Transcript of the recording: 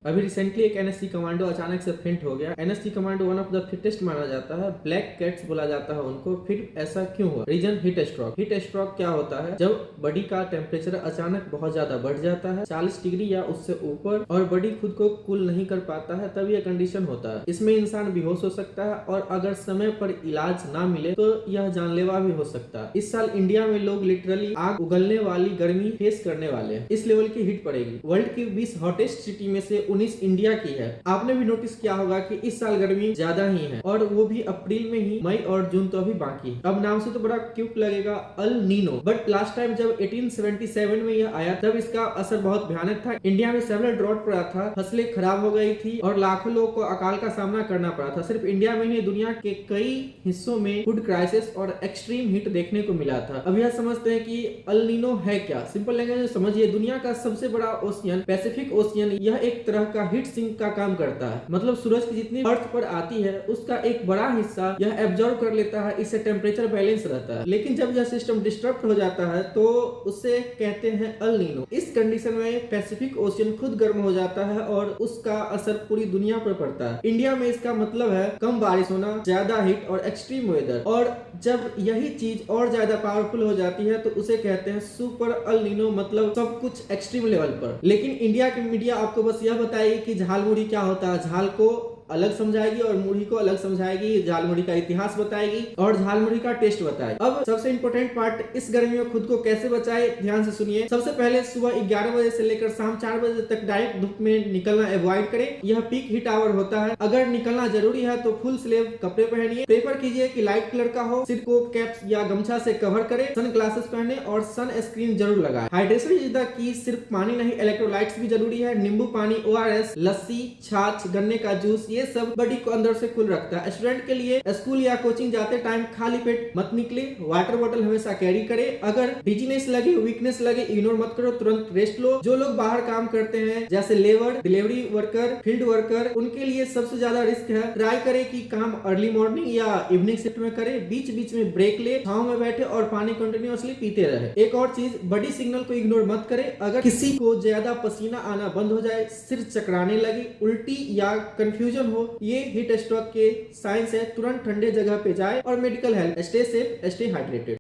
अभी रिसेंटली एक NSC commando अचानक से फेंट हो गया। NSC commando one of the fittest माना जाता है, ब्लैक कैट्स बोला जाता है उनको। फिर ऐसा क्यों हुआ? Reason heat stroke. Heat stroke क्या होता है? जब बॉडी का टेम्परेचर अचानक बहुत ज्यादा बढ़ जाता है 40 डिग्री या उससे ऊपर, और बॉडी खुद को कूल नहीं कर पाता है, तब यह कंडीशन होता है। इसमें इंसान बेहोश हो सकता है और अगर समय पर इलाज ना मिले तो यह जानलेवा भी हो सकता है। इस साल इंडिया में लोग लिटरली आग उगलने वाली गर्मी फेस करने वाले हैं। इस लेवल की हीट पड़ेगी। वर्ल्ड की 20 हॉटेस्ट सिटी में से 19 इंडिया की है। आपने भी नोटिस किया होगा कि इस साल गर्मी ज्यादा ही है, और वो भी अप्रैल में ही। मई और जून तो अभी बाकी है। अब नाम से तो बड़ा क्यूट लगेगा, El Nino, but last time जब 1877 में यह आया तब इसका असर बहुत भयानक था। इंडिया में सेवरल ड्रॉट पड़ा था, फसलें खराब हो गई थी और लाखों लोगों को अकाल का सामना करना पड़ा था। सिर्फ इंडिया में नहीं, दुनिया के कई हिस्सों में फूड क्राइसिस और एक्सट्रीम हीट देखने को मिला था। अब यह समझते हैं कि अल नीनो है क्या। सिंपल लैंग्वेज में समझिए, दुनिया का सबसे बड़ा ओशियन, पैसिफिक ओशियन, यह एक तरह का हीट सिंक का काम करता है। मतलब सूरज की जितनी अर्थ पर आती है उसका एक बड़ा हिस्सा यह एब्जॉर्ब कर लेता है। इससे टेम्परेचर बैलेंस रहता है। लेकिन जब यह सिस्टम डिस्टर्ब हो जाता है तो उसे कहते हैं अल नीनो। इस कंडीशन में पैसिफिक ओशियन खुद गर्म हो जाता है और उसका असर पूरी दुनिया पर पड़ता है। इंडिया में इसका मतलब है कम बारिश होना, ज्यादा हीट और एक्सट्रीम वेदर। और जब यही चीज और ज्यादा पावरफुल हो जाती है तो उसे कहते हैं सुपर अल नीनो, मतलब सब कुछ एक्सट्रीम लेवल पर। लेकिन इंडिया की मीडिया आपको बस यह बताएगी कि झाल मुड़ी क्या होता है, झाल को अलग समझाएगी और मुढ़ी को अलग समझाएगी, झाल मुढ़ी का इतिहास बताएगी और झाल मुढ़ी का टेस्ट बताएगी। अब सबसे इंपॉर्टेंट पार्ट, इस गर्मी में खुद को कैसे बचाए, ध्यान से सुनिए। सबसे पहले सुबह 11 बजे से लेकर शाम 4 बजे तक डायरेक्ट धूप में निकलना अवॉइड करें। यह पीक हीट आवर होता है। अगर निकलना जरूरी है तो फुल स्लीव कपड़े पहनिए। प्रेफर कीजिए कि लाइट कलर का हो। सिर को कैप्स या गमछा से कवर करें। सन ग्लासेस पहने और सन स्क्रीन जरूर लगाए। Hydration is the key. सिर्फ पानी नहीं, इलेक्ट्रोलाइट्स भी जरूरी है। नींबू पानी, ORS, लस्सी, छाछ, गन्ने का जूस, ये सब बॉडी को अंदर से कूल रखता है। स्टूडेंट के लिए स्कूल या कोचिंग जाते टाइम खाली पेट मत निकले। वाटर बोतल हमेशा कैरी करें। अगर डिजीनेस लगे, वीकनेस लगे, इग्नोर मत करो, तुरंत रेस्ट लो। जो लोग बाहर काम करते हैं जैसे labour, delivery worker, field worker, उनके लिए सबसे ज्यादा रिस्क है। ट्राई करें कि काम अर्ली मॉर्निंग या इवनिंग शिफ्ट में करें। बीच बीच में ब्रेक ले, छांव में बैठे और पानी कंटिन्यूअसली पीते रहे। एक और चीज, बॉडी सिग्नल को इग्नोर मत करें। अगर किसी को ज्यादा पसीना आना बंद हो जाए, सिर चकराने लगे, उल्टी या कंफ्यूजन हो, ये हीट स्ट्रोक के साइंस है। तुरंत ठंडे जगह पे जाए और medical help. Stay safe, stay hydrated.